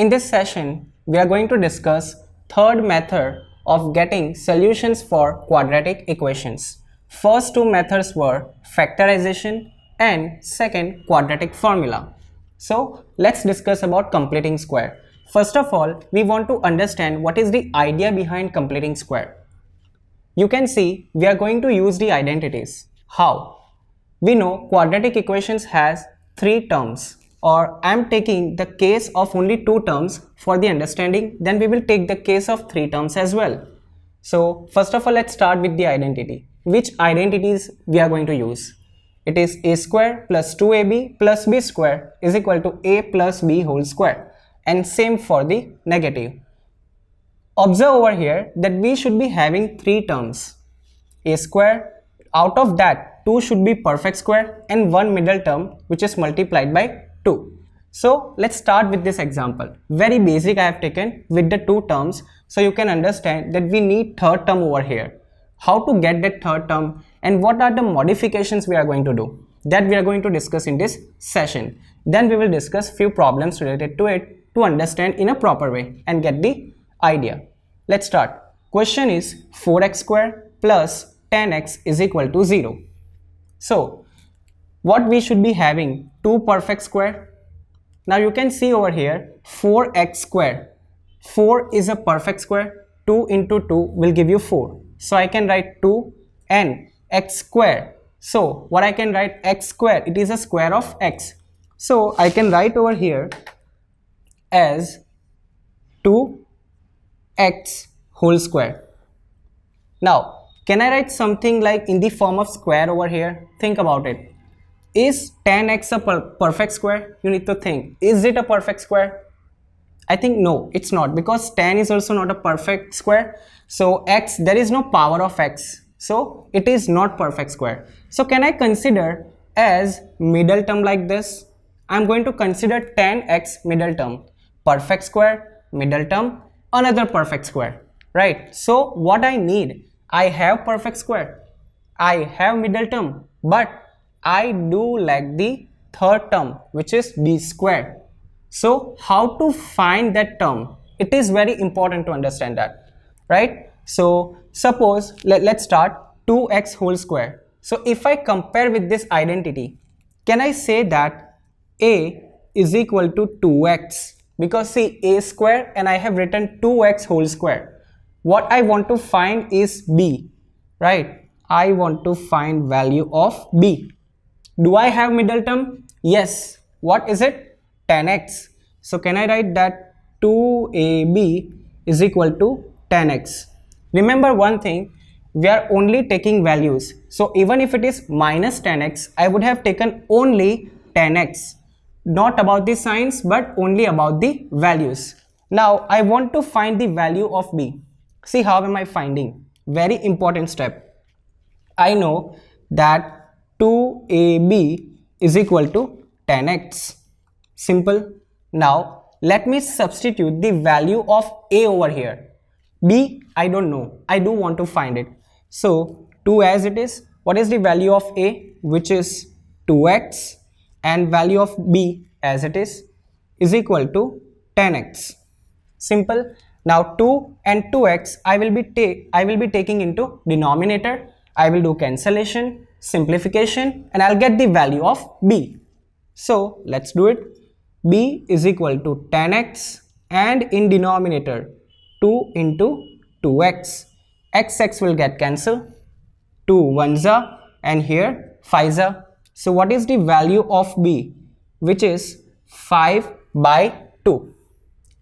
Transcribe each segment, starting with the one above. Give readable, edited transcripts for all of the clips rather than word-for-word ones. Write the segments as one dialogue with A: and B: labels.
A: In this session, we are going to discuss third method of getting solutions for quadratic equations. First two methods were factorization and second quadratic formula. So let's discuss about completing square. First of all, we want to understand what is the idea behind completing square. You can see we are going to use the identities. How? We know quadratic equations has three terms, or I am taking the case of only two terms for the understanding, then we will take the case of three terms as well. So first of all, let's start with the identity. Which identities we are going to use? It is a square plus 2ab plus b square is equal to a plus b whole square, and same for the negative. Observe over here that we should be having three terms. A square, out of that 2 should be perfect square and one middle term which is multiplied by 2. So let's start with this example. Very basic I have taken with the two terms, so you can understand that we need third term over here. How to get that third term and what are the modifications we are going to do, that we are going to discuss in this session. Then we will discuss few problems related to it to understand in a proper way and get the idea. Let's start. Question is 4x square plus 10x is equal to 0. So what we should be having? 2 perfect square. Now you can see over here 4x square. 4 is a perfect square. 2 into 2 will give you 4. So I can write 2 and x square. So what I can write? X square. It is a square of x. So I can write over here as 2x whole square. Now can I write something like in the form of square over here? Think about it. Is 10x a perfect square? You need to think. Is it a perfect square? I think no, it's not, because 10 is also not a perfect square. So x, there is no power of x. So it is not perfect square. So can I consider as middle term like this? I'm going to consider 10x middle term. Perfect square, middle term, another perfect square. Right? So what I need? I have perfect square. I have middle term. But I do lack the third term, which is b square. So how to find that term? It is very important to understand that, right? So suppose let's start 2x whole square. So if I compare with this identity, can I say that a is equal to 2x? Because see, a square and I have written 2x whole square. What I want to find is b, right? I want to find value of b. Do I have middle term? Yes. What is it? 10x. So can I write that 2ab is equal to 10x? Remember one thing, we are only taking values. So even if it is minus 10x, I would have taken only 10x. Not about the signs, but only about the values. Now I want to find the value of b. See, how am I finding? Very important step. I know that 2ab is equal to 10x. Simple. Now let me substitute the value of a over here. B, I don't know. I do want to find it. So 2 as it is. What is the value of a? Which is 2x, and value of b as it is equal to 10x. Simple. Now 2 and 2x I will be taking into denominator. I will do cancellation, simplification, and I'll get the value of b. So let's do it. B is equal to 10x, and in denominator 2 into 2x. X will get cancelled. 2 1s are, and here 5s are. So what is the value of b? Which is 5 by 2.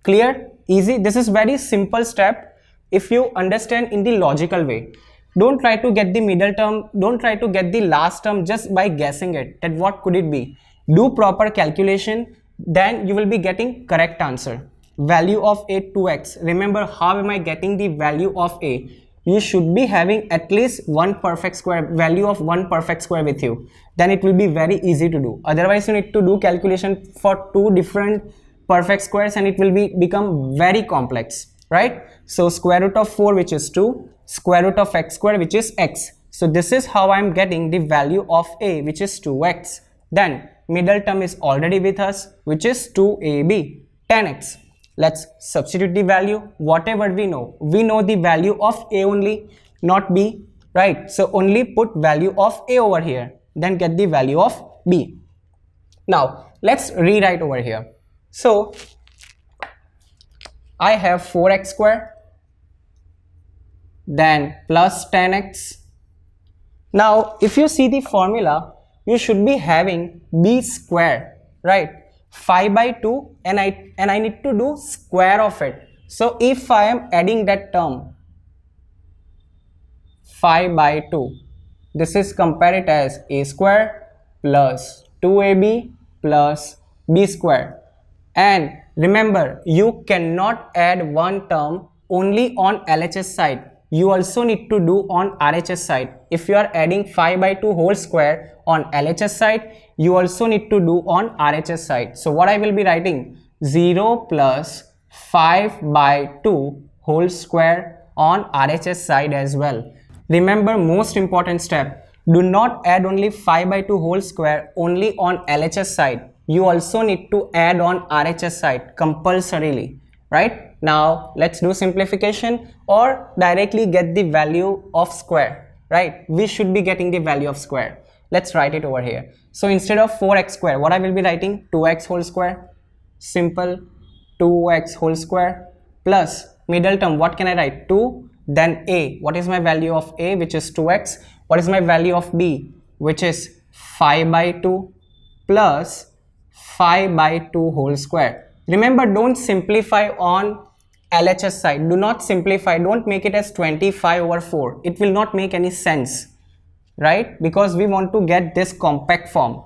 A: Clear? Easy. This is very simple step if you understand in the logical way. Don't try to get the middle term, don't try to get the last term just by guessing it, that what could it be. Do proper calculation, then you will be getting correct answer. Value of a 2x. Remember, how am I getting the value of a? You should be having at least one perfect square, value of one perfect square with you. Then it will be very easy to do. Otherwise you need to do calculation for two different perfect squares and it will become very complex, right? So square root of 4, which is 2, square root of x square, which is x. So this is how I am getting the value of a, which is 2x. Then middle term is already with us, which is 2ab, 10x. Let's substitute the value. Whatever we know the value of a only, not b, right? So only put value of a over here, then get the value of b. Now let's rewrite over here. So I have 4x square, then plus 10x. Now if you see the formula, you should be having b square, right? 5 by 2, and I need to do square of it. So if I am adding that term 5 by 2, this is compare it as a square plus 2ab plus b square. And remember, you cannot add one term only on LHS side. You also need to do on RHS side. If you are adding 5 by 2 whole square on LHS side, you also need to do on RHS side. So what I will be writing, 0 plus 5 by 2 whole square on RHS side as well. Remember, most important step, do not add only 5 by 2 whole square only on LHS side. You also need to add on RHS side compulsorily, right? Now let's do simplification or directly get the value of square, right? We should be getting the value of square. Let's write it over here. So instead of 4x square, what I will be writing, 2x whole square. Simple, 2x whole square plus middle term, what can I write? 2, then a. What is my value of a, which is 2x? What is my value of b, which is 5 by 2 plus 5 by 2 whole square. Remember, don't simplify on LHS side. Do not simplify. Don't make it as 25 over 4. It will not make any sense, right? Because we want to get this compact form.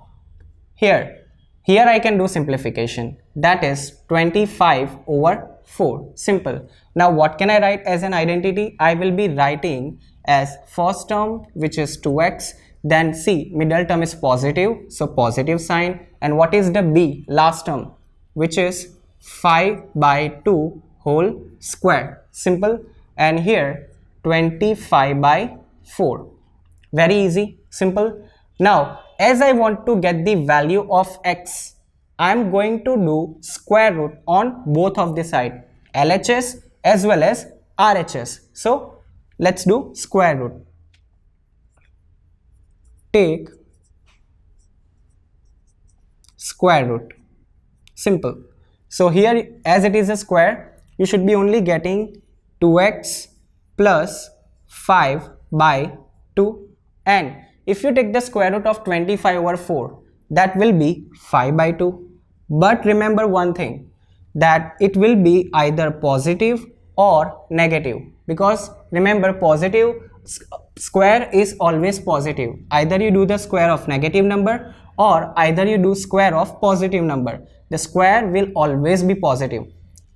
A: Here I can do simplification. That is 25 over 4. Simple. Now what can I write as an identity? I will be writing as first term, which is 2x. Then c, middle term is positive, so positive sign. And what is the b, last term, which is 5 by 2 whole square. Simple. And here 25 by 4. Very easy, simple. Now as I want to get the value of x, I am going to do square root on both of the side, LHS as well as RHS. So let's do square root. Take square root. Simple. So here, as it is a square, you should be only getting 2x plus 5 by 2, and if you take the square root of 25 over 4, that will be 5 by 2. But remember one thing, that it will be either positive or negative, because remember, positive square is always positive. Either you do the square of negative number or either you do square of positive number. The square will always be positive.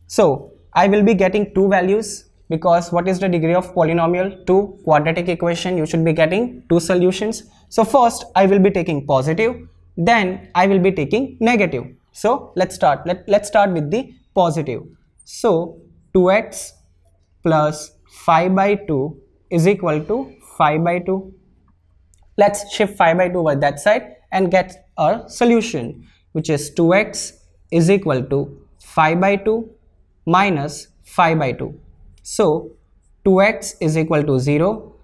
A: So I will be getting two values, because what is the degree of polynomial? 2. Quadratic equation, you should be getting two solutions. So first I will be taking positive, then I will be taking negative. So let's start. Let's start with the positive. So 2x plus 5 by 2 is equal to 5 by 2. Let's shift 5 by 2 over that side and get our solution, which is 2x is equal to 5 by 2 minus 5 by 2. So 2x is equal to 0,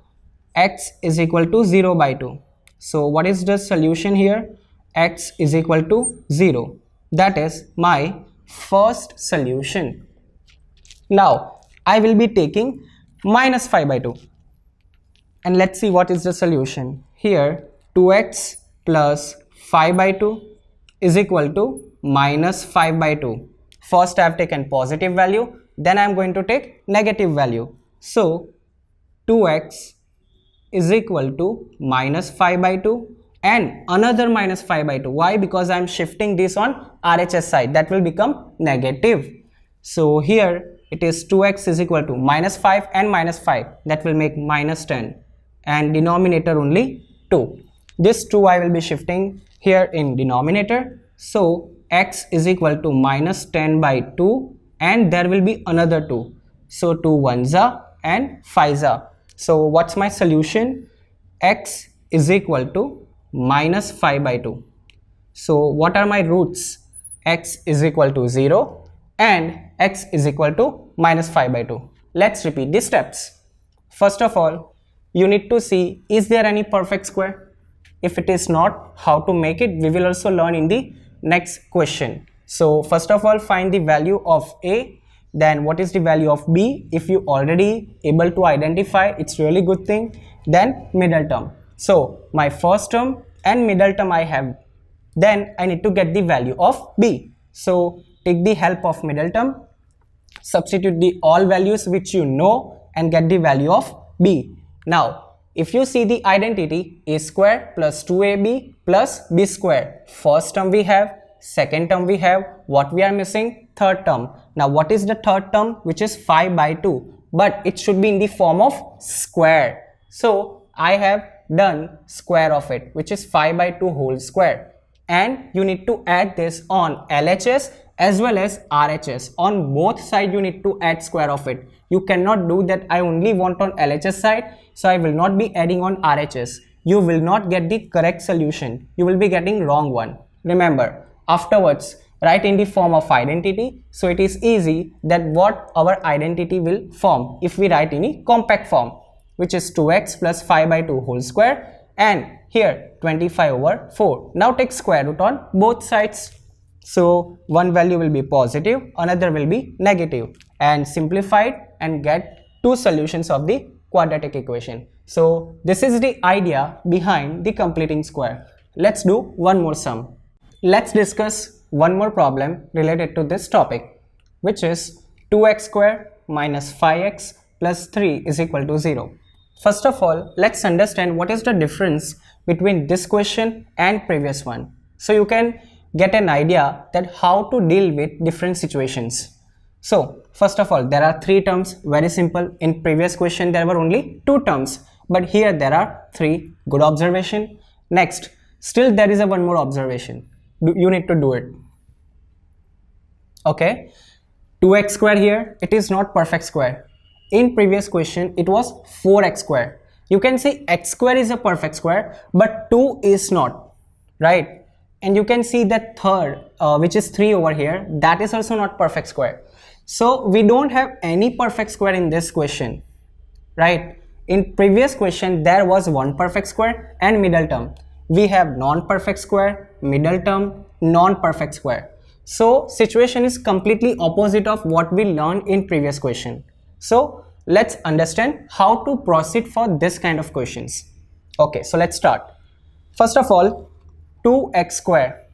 A: x is equal to 0 by 2. So what is the solution here? X is equal to 0. That is my first solution. Now I will be taking minus 5 by 2. And let's see what is the solution. Here 2x plus 5 by 2 is equal to minus 5 by 2. First I have taken positive value, then I am going to take negative value. So 2x is equal to minus 5 by 2 and another minus 5 by 2. Why? Because I am shifting this on RHS side. That will become negative. So here it is 2x is equal to minus 5 and minus 5. That will make minus 10. And denominator only 2. This 2 I will be shifting here in denominator. So x is equal to minus 10 by 2 and there will be another 2. So 2 1s are and 5s are. So what's my solution? X is equal to minus 5 by 2. So what are my roots? X is equal to 0 and x is equal to minus 5 by 2. Let's repeat the steps. First of all, you need to see, is there any perfect square? If it is not, how to make it, we will also learn in the next question. So first of all, find the value of a, then what is the value of b. If you already able to identify, it's really good thing. Then middle term. So my first term and middle term I have, then I need to get the value of b. So take the help of middle term, substitute the all values which you know and get the value of b. Now if you see the identity, a square plus 2ab plus b square, first term we have, second term we have, what we are missing? Third term. Now what is the third term? Which is 5 by 2, but it should be in the form of square. So I have done square of it, which is 5 by 2 whole square. And you need to add this on LHS as well as RHS. On both sides you need to add square of it. You cannot do that I only want on LHS side, so I will not be adding on RHS. You will not get the correct solution. You will be getting wrong one. Remember, afterwards write in the form of identity, so it is easy that what our identity will form if we write in a compact form, which is 2x plus 5 by 2 whole square, and here 25 over 4. Now take square root on both sides. So one value will be positive, another will be negative, and simplify it and get two solutions of the quadratic equation. So this is the idea behind the completing square. Let's do one more sum. Let's discuss one more problem related to this topic, which is 2x square minus 5x plus 3 is equal to 0. First of all, let's understand what is the difference between this question and previous one, so you can get an idea that how to deal with different situations. So first of all, there are three terms, very simple. In previous question there were only two terms, but here there are three. Good observation. Next, still there is a one more observation. You need to do it. Okay, 2x square here, it is not perfect square. In previous question it was 4x square. You can say x square is a perfect square, but 2 is not, right? And you can see that third, which is 3 over here, that is also not perfect square. So we don't have any perfect square in this question, right? In previous question there was one perfect square and middle term. We have non-perfect square, middle term, non-perfect square. So situation is completely opposite of what we learned in previous question. So let's understand how to proceed for this kind of questions. Okay, so let's start. First of all, 2x square.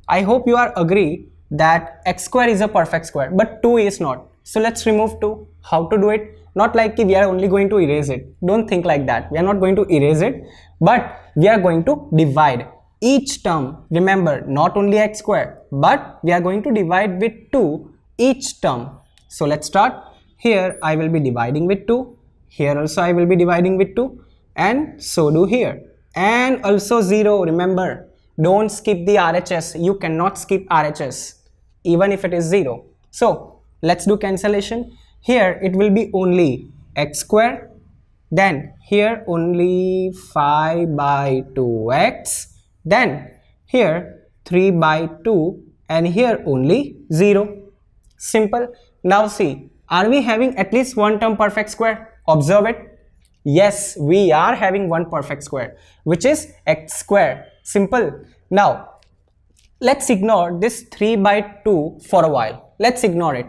A: I hope you are agree that x square is a perfect square, but 2 is not. So let's remove 2. How to do it? Not like we are only going to erase it. Don't think like that. We are not going to erase it, but we are going to divide each term. Remember, not only x square, but we are going to divide with 2 each term. So let's start. Here I will be dividing with 2. Here also I will be dividing with 2. And so do here. And also 0. Remember, don't skip the RHS. You cannot skip RHS even if it is 0. So let's do cancellation. Here it will be only x square, then here only 5 by 2x, then here 3 by 2, and here only 0. Simple. Now see, are we having at least one term perfect square? Observe it. Yes, we are having one perfect square, which is x square. Simple. Now let's ignore this 3 by 2 for a while. Let's ignore it.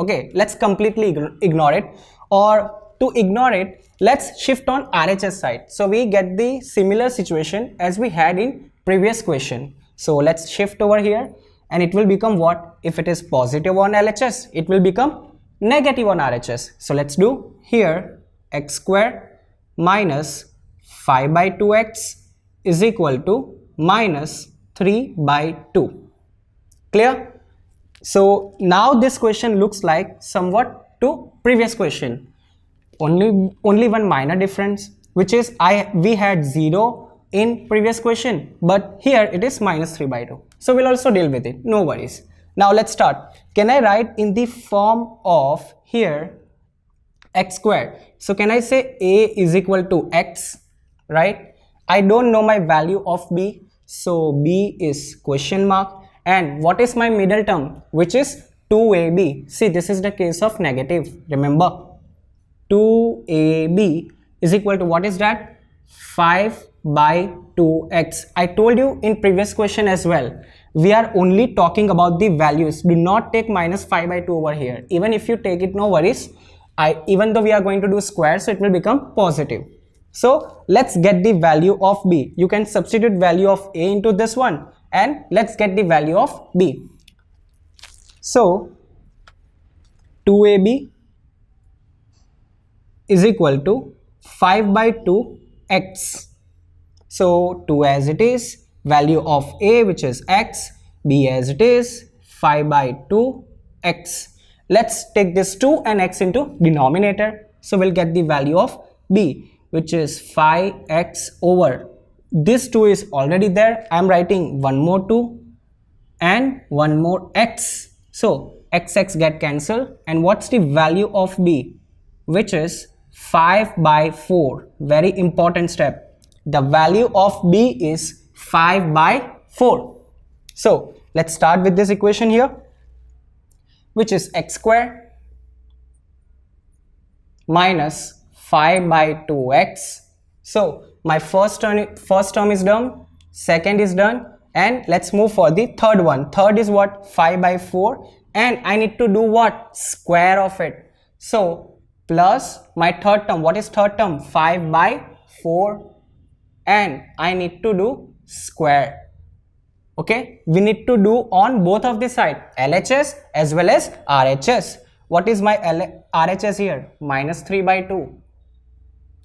A: Okay, let's completely ignore it, or to ignore it, let's shift on RHS side. So we get the similar situation as we had in previous question. So let's shift over here, and it will become what? If it is positive on LHS, it will become negative on RHS. So let's do here x square minus 5 by 2x is equal to minus 3 by 2. Clear? So now this question looks like somewhat to previous question. Only one minor difference, which is we had 0 in previous question, but here it is minus 3 by 2. So we'll also deal with it. No worries. Now let's start. Can I write in the form of here x square? So can I say a is equal to x, right? I don't know my value of b, so b is question mark. And what is my middle term, which is 2ab. See, this is the case of negative. Remember, 2ab is equal to what is that? 5 by 2x. I told you in previous question as well, we are only talking about the values. Do not take minus 5 by 2 over here. Even if you take it, no worries. Even though we are going to do square, so it will become positive. So let's get the value of b. You can substitute value of a into this one, and let's get the value of b. So 2ab is equal to 5 by 2x. So 2 as it is, value of a which is x, b as it is 5 by 2x. Let's take this 2 and x into denominator. So we'll get the value of b, which is 5x over. This 2 is already there. I am writing one more 2 and one more x. So x get cancelled. And what's the value of b? Which is 5 by 4. Very important step. The value of b is 5 by 4. So let's start with this equation here, which is x square minus 5 by 2x. So my first term is done, second is done, and let's move for the third one. Third is what? 5 by 4, and I need to do what? Square of it. So plus my third term. What is third term? 5 by 4, and I need to do square. Okay, we need to do on both of the side, LHS as well as RHS. What is my RHS here? Minus 3 by 2.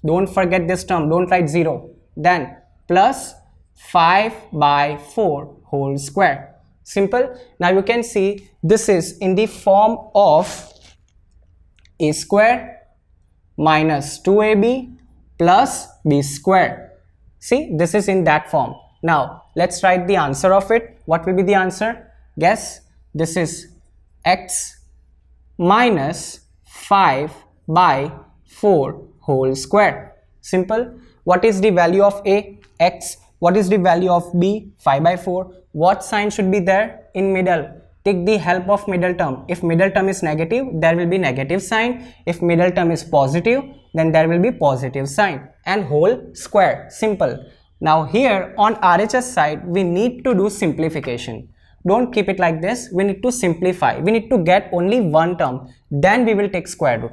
A: Don't forget this term, don't write 0. Then plus 5 by 4 whole square. Simple. Now you can see this is in the form of a square minus 2ab plus b square. See, this is in that form. Now let's write the answer of it. What will be the answer? Guess. This is x minus 5 by 4 whole square. Simple. What is the value of a? X. What is the value of b? 5 by 4. What sign should be there in middle? Take the help of middle term. If middle term is negative, there will be negative sign. If middle term is positive, then there will be positive sign. And whole square. Simple. Now here on RHS side, we need to do simplification. Don't keep it like this. We need to simplify. We need to get only one term. Then we will take square root.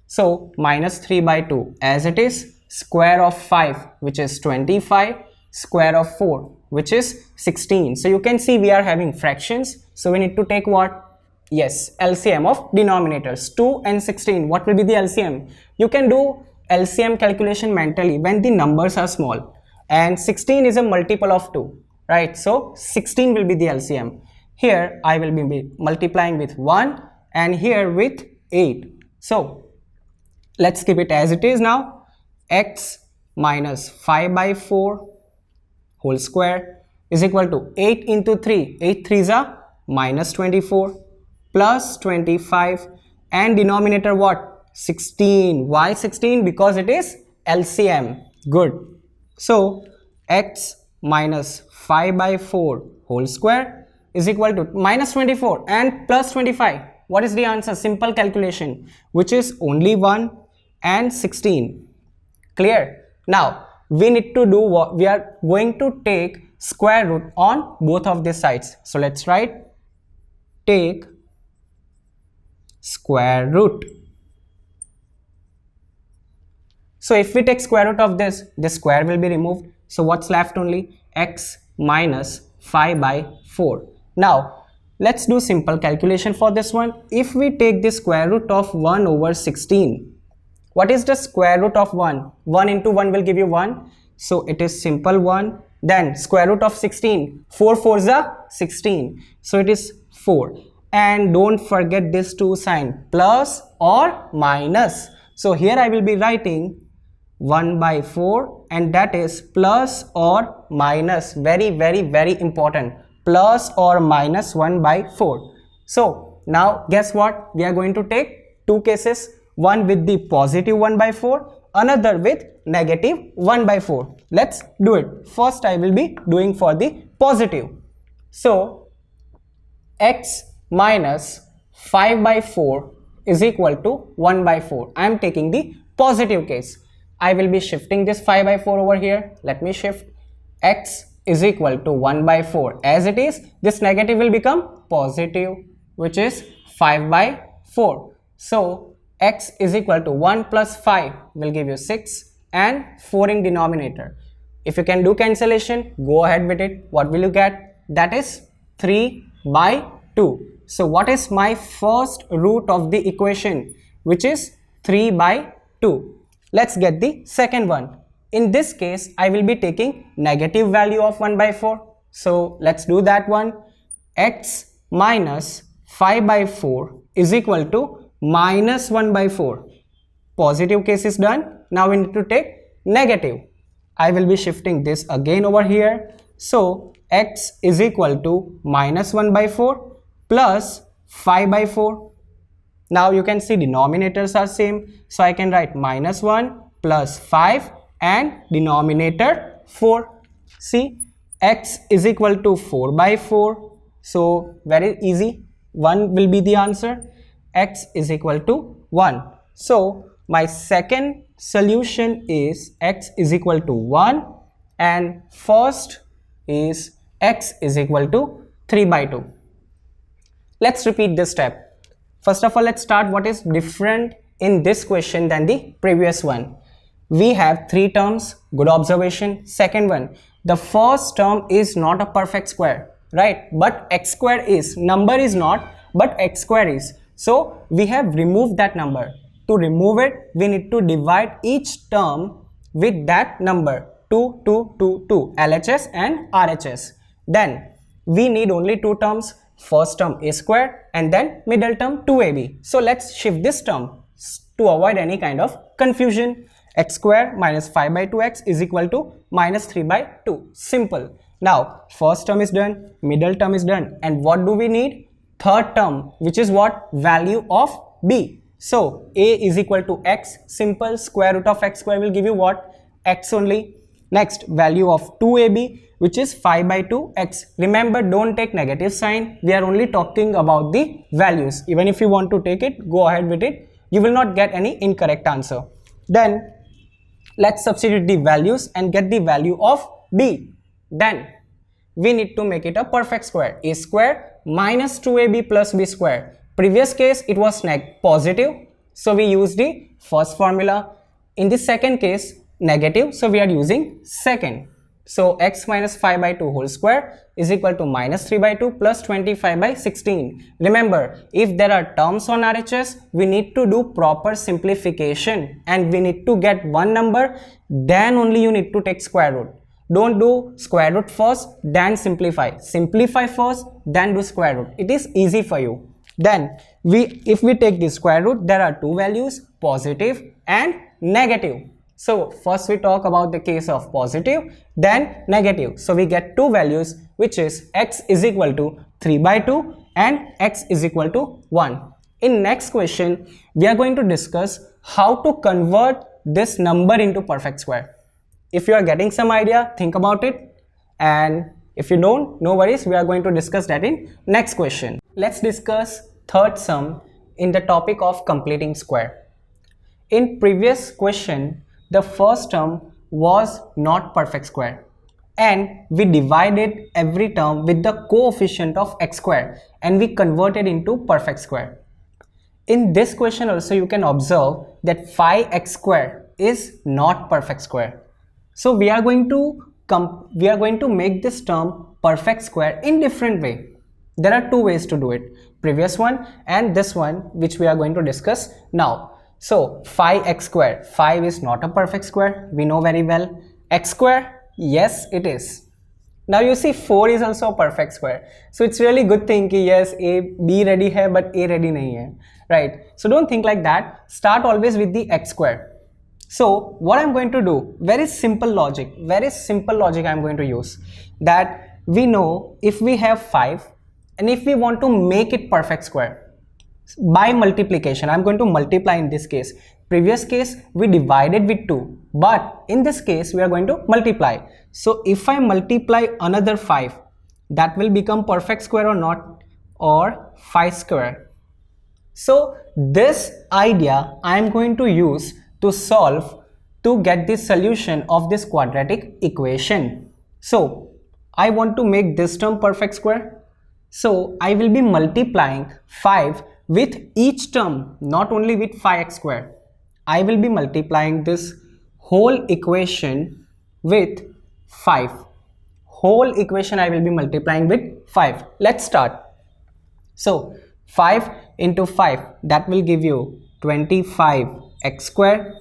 A: So minus 3 by 2 as it is, square of 5 which is 25, square of 4 which is 16. So you can see we are having fractions. So we need to take what? Yes, LCM of denominators. 2 and 16. What will be the LCM? You can do LCM calculation mentally when the numbers are small. And 16 is a multiple of 2. Right? So 16 will be the LCM. Here I will be multiplying with 1 and here with 8. So let's keep it as it is now. X minus 5 by 4 whole square is equal to 8 into 3. 8 3s are minus 24 plus 25 and denominator what? 16. Why 16? Because it is LCM. Good. So x minus 5 by 4 whole square is equal to minus 24 and plus 25. What is the answer? Simple calculation, which is only 1 and 16. Clear? Now we need to do what? We are going to take square root on both of these sides. So let's write take square root. So if we take square root of this square will be removed. So what's left? Only x minus 5 by 4. Now let's do simple calculation for this one. If we take the square root of 1 over 16, what is the square root of 1? 1 into 1 will give you 1. So it is simple 1. Then square root of 16. 4 4s are 16. So it is 4. And don't forget this 2 sign, plus or minus. So here I will be writing 1 by 4 and that is plus or minus. Very important. Plus or minus 1 by 4. So now guess what? We are going to take two cases. One with the positive 1 by 4, another with negative 1 by 4. Let's do it. First I will be doing for the positive. So x minus 5 by 4 is equal to 1 by 4. I am taking the positive case. I will be shifting this 5 by 4 over here. Let me shift. X is equal to 1 by 4 as it is. This negative will become positive, which is 5 by 4. So x is equal to 1 plus 5 will give you 6 and 4 in denominator. If you can do cancellation, go ahead with it. What will you get? That is 3 by 2. So what is my first root of the equation, which is 3 by 2. Let's get the second one. In this case, I will be taking negative value of 1 by 4. So let's do that one. X minus 5 by 4 is equal to minus 1 by 4. Positive case is done. Now we need to take negative. I will be shifting this again over here. So x is equal to minus 1 by 4 plus 5 by 4. Now you can see denominators are same. So I can write minus 1 plus 5 and denominator 4. See, x is equal to 4 by 4. So very easy. 1 will be the answer. X is equal to 1. So my second solution is x is equal to 1 and first is x is equal to 3 by 2. Let's repeat this step. First of all, let's start what is different in this question than the previous one. We have 3 terms, good observation. Second one, the first term is not a perfect square, right? But x square is, number is not, but x square is. So we have removed that number. To remove it, we need to divide each term with that number 2, 2, 2, 2, LHS and RHS. Then we need only 2 terms. First term a square and then middle term 2ab. So let's shift this term to avoid any kind of confusion. X square minus 5 by 2x is equal to minus 3 by 2. Simple. Now first term is done, middle term is done, and what do we need? Third term, which is what? Value of b. So a is equal to x. Simple. Square root of x square will give you what? X only. Next, value of 2ab, which is 5 by 2x. Remember, don't take negative sign. We are only talking about the values. Even if you want to take it, go ahead with it. You will not get any incorrect answer. Then let's substitute the values and get the value of b. Then we need to make it a perfect square. A square minus 2ab plus b square. Previous case it was positive, so we use the first formula. In the second case, negative, so we are using second. So x minus 5 by 2 whole square is equal to minus 3 by 2 plus 25 by 16. Remember, if there are terms on RHS, we need to do proper simplification and we need to get one number, then only you need to take square root. Don't do square root first, then simplify. Simplify first, then do square root. It is easy for you. Then if we take the square root, there are 2 values, positive and negative. So first we talk about the case of positive, then negative. So we get 2 values, which is x is equal to 3 by 2 and x is equal to 1. In next question, we are going to discuss how to convert this number into perfect square. If you are getting some idea, think about it, and if you don't, no worries, we are going to discuss that in next question. Let's discuss third sum in the topic of completing square. In previous question, the first term was not perfect square and we divided every term with the coefficient of x square and we converted into perfect square. In this question also you can observe that 5x square is not perfect square. So we are going to make this term perfect square in different way. There are 2 ways to do it. Previous one and this one, which we are going to discuss now. So 5x square, 5 is not a perfect square, we know very well. X square, yes it is. Now you see 4 is also a perfect square. So it's really good thing ki yes, b ready hai but a ready nahi hai, right? So don't think like that. Start always with the x square. So what I'm going to do, very simple logic I'm going to use. That we know if we have 5 and if we want to make it perfect square, by multiplication, I'm going to multiply in this case. Previous case, we divided with 2, but in this case, we are going to multiply. So if I multiply another 5, that will become perfect square or not? Or 5 square. So this idea I am going to use to solve to get the solution of this quadratic equation. So I want to make this term perfect square. So I will be multiplying 5 with each term, not only with 5x square. I will be multiplying this whole equation with 5. Whole equation I will be multiplying with 5. Let's start. So 5 into 5, that will give you 25x square.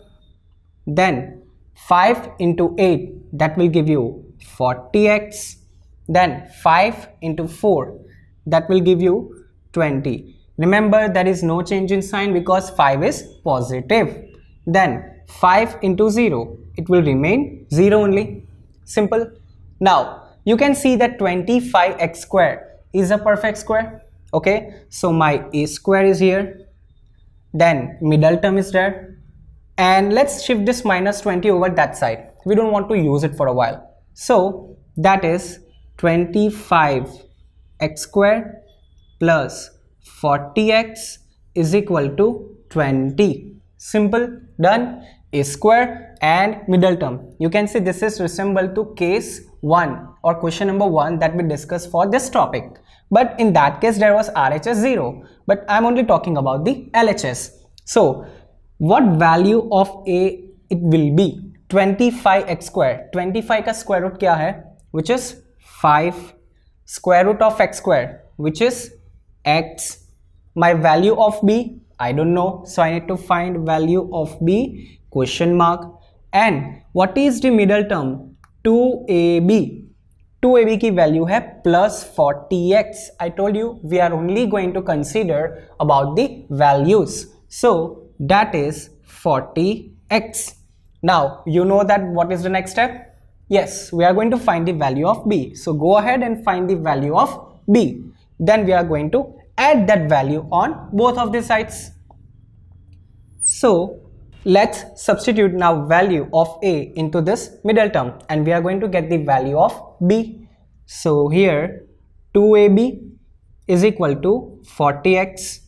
A: Then 5 into 8, that will give you 40x. Then 5 into 4, that will give you 20. Remember, there is no change in sign because 5 is positive. Then 5 into 0, it will remain 0 only. Simple. Now you can see that 25x square is a perfect square. Okay, so my a square is here, then middle term is there, and let's shift this minus 20 over that side. We don't want to use it for a while. So that is 25x square plus 40x is equal to 20. Simple, done. A square and middle term. You can see this is resemble to case 1 or question number 1 that we discussed for this topic. But in that case there was RHS 0. But I am only talking about the LHS. So what value of A it will be? 25x square. 25 का square root क्या है? Which is 5. Square root of x square, which is x. My value of B, I don't know, so I need to find value of B, question mark. And what is the middle term? 2ab. 2ab की value है plus 40x. I told you we are only going to consider about the values. So that is 40x. Now you know that what is the next step? Yes, we are going to find the value of B. So go ahead and find the value of B. Then we are going to add that value on both of the sides. So let's substitute now value of A into this middle term and we are going to get the value of B. So here 2ab is equal to 40x.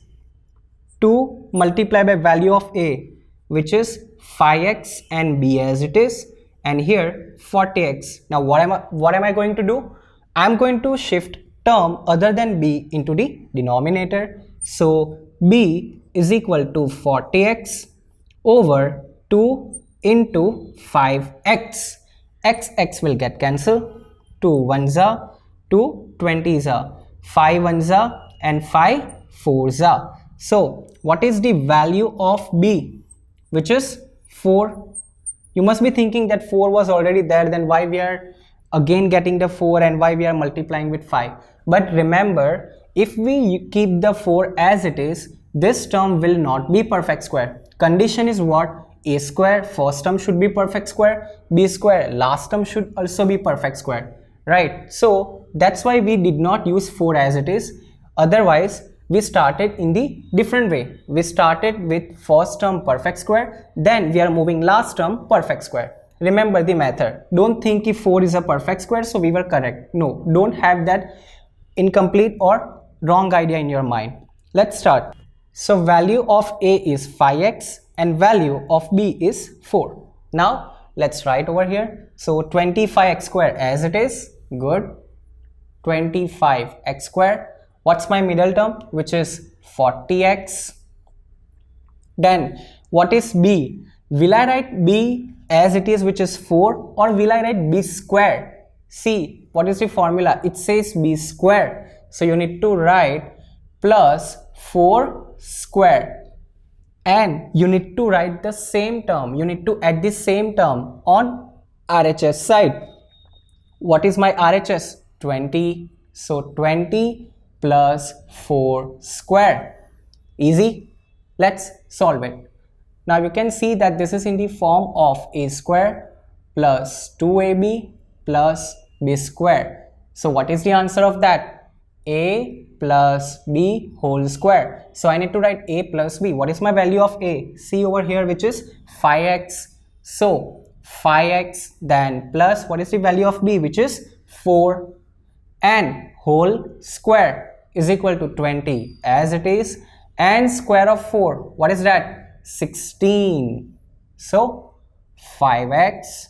A: 2 multiplied by value of A, which is 5x, and B as it is, and here 40x. Now what am I going to do? I am going to shift term other than B into the denominator. So B is equal to 40x over 2 into 5x. X will get cancelled. 2 1s are, 2 20s are, 5 1s are, and 5 4s are. So what is the value of B? Which is 4. You must be thinking that 4 was already there, then why we are again getting the 4 and why we are multiplying with 5. But remember, if we keep the 4 as it is, this term will not be perfect square. Condition is what? A square, first term should be perfect square, B square, last term should also be perfect square, right? So that's why we did not use 4 as it is. Otherwise we started in the different way. We started with first term perfect square, then we are moving last term perfect square. Remember the method. Don't think if 4 is a perfect square, so we were correct. No, don't have that incomplete or wrong idea in your mind. Let's start. So value of A is 5x and value of B is 4. Now let's write over here. So 25x square as it is. Good. 25x square. What's my middle term? Which is 40x. Then what is B? Will I write B as it is, which is 4, or will I write B square? See, what is the formula? It says B square. So you need to write plus 4 square. And you need to write the same term. You need to add the same term on RHS side. What is my RHS? 20. So 20 plus 4 square. Easy. Let's solve it. Now you can see that this is in the form of A square plus 2ab plus B square. So what is the answer of that? A plus B whole square. So I need to write A plus B. What is my value of A? See over here, which is 5x. So 5x then plus what is the value of B, which is 4, and whole square is equal to 20 as it is, and square of 4, what is that? 16. So 5x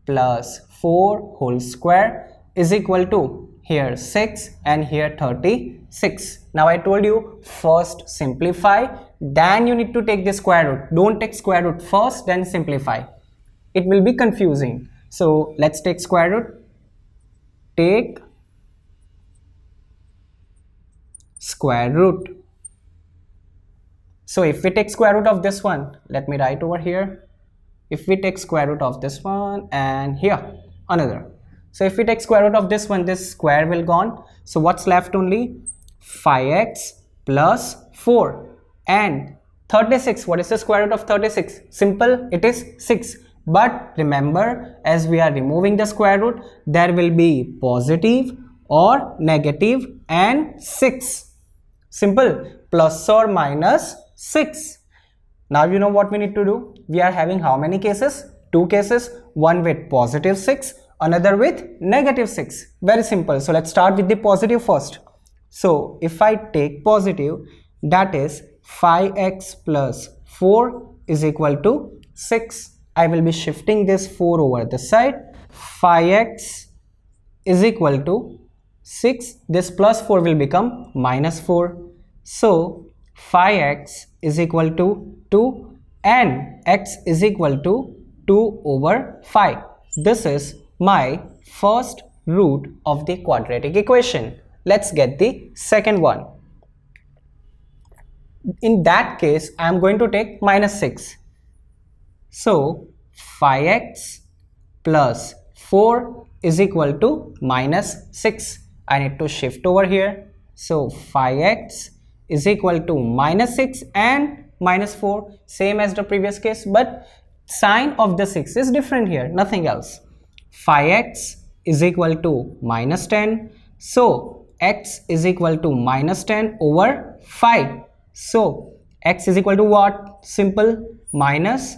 A: plus 4 whole square is equal to here 6 and here 36. Now I told you first simplify, then you need to take the square root. Don't take square root first then simplify, it will be confusing. So let's take square root. Take square root. So if we take square root of this one, let me write over here. If we take square root of this one and here another, so if we take square root of this one, this square will gone. So what's left? Only 5x plus 4 and 36. What is the square root of 36? Simple, it is 6. But remember, as we are removing the square root, there will be positive or negative and 6. Simple, plus or minus 6. Now you know what we need to do. We are having how many cases? 2 cases, one with positive 6, another with negative 6. Very simple. So let's start with the positive first. So if I take positive, that is 5x plus 4 is equal to 6. I will be shifting this 4 over this side. 5x is equal to 6. This plus 4 will become minus 4. So 5x is equal to 2 and x is equal to 2 over 5. This is my first root of the quadratic equation. Let's get the second one. In that case, I am going to take minus 6. So 5x plus 4 is equal to minus 6. I need to shift over here. So 5x is equal to minus 6 and minus 4, same as the previous case, but sign of the 6 is different here, nothing else. 5x is equal to minus 10. So x is equal to minus 10 over 5. So x is equal to what? Simple, minus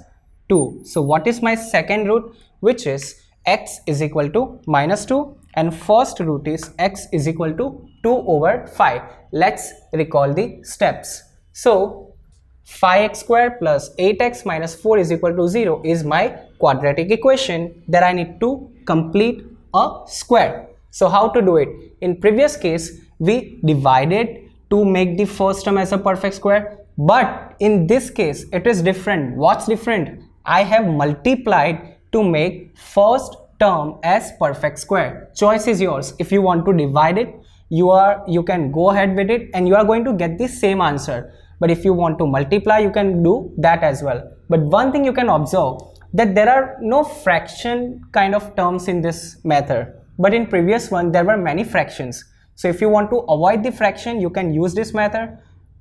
A: 2. So what is my second root? Which is x is equal to minus 2 and first root is x is equal to 2 over 5. Let's recall the steps. So 5x square plus 8x minus 4 is equal to 0 is my quadratic equation. That I need to complete a square. So how to do it? In previous case, we divided to make the first term as a perfect square. But in this case, it is different. What's different? I have multiplied to make first term as perfect square. Choice is yours. If you want to divide it, you can go ahead with it and you are going to get the same answer. But if you want to multiply, you can do that as well. But one thing you can observe, that there are no fraction kind of terms in this method. But in previous one, there were many fractions. So if you want to avoid the fraction, you can use this method.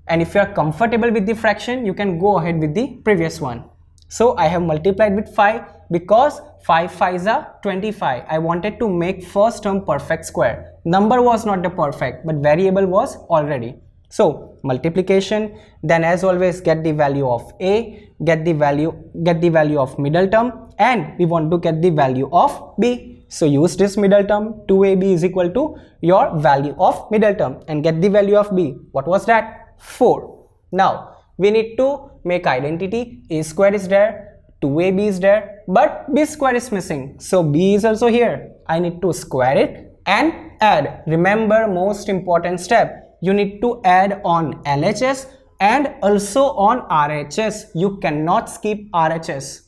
A: And if you are comfortable with the fraction, you can go ahead with the previous one. So I have multiplied with 5 because 5 5s are 25. I wanted to make first term perfect square. Number was not the perfect, but variable was already. So multiplication, then as always get the value of a, get the value of middle term, and we want to get the value of b. So use this middle term. 2ab is equal to your value of middle term and get the value of b. What was that? 4. Now we need to make identity. A square is there, 2ab is there, but b square is missing. So b is also here. I need to square it and add. Remember, most important step. You need to add on LHS and also on RHS. You cannot skip RHS.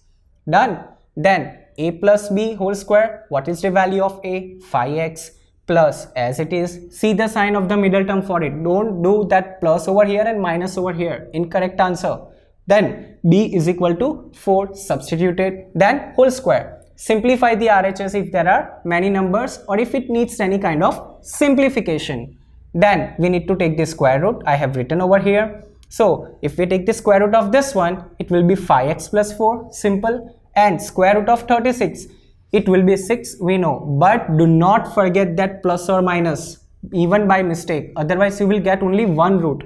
A: Done. Then a plus b whole square. What is the value of a? 5x plus, as it is. See the sign of the middle term for it. Don't do that plus over here and minus over here. Incorrect answer. Then b is equal to 4. Substituted. Then whole square. Simplify the RHS if there are many numbers or if it needs any kind of simplification. Then we need to take the square root. I have written over here. So if we take the square root of this one, it will be 5x plus 4. Simple. And square root of 36, it will be 6, we know. But do not forget that plus or minus, even by mistake. Otherwise you will get only one root.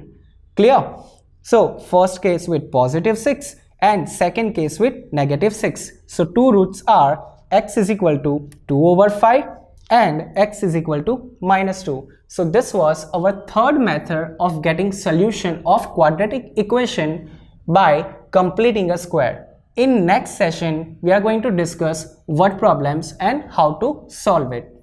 A: Clear? So first case with positive 6 and second case with negative 6. So two roots are x is equal to 2 over 5 and x is equal to minus 2. So this was our third method of getting solution of quadratic equation by completing a square. In next session, we are going to discuss word problems and how to solve it.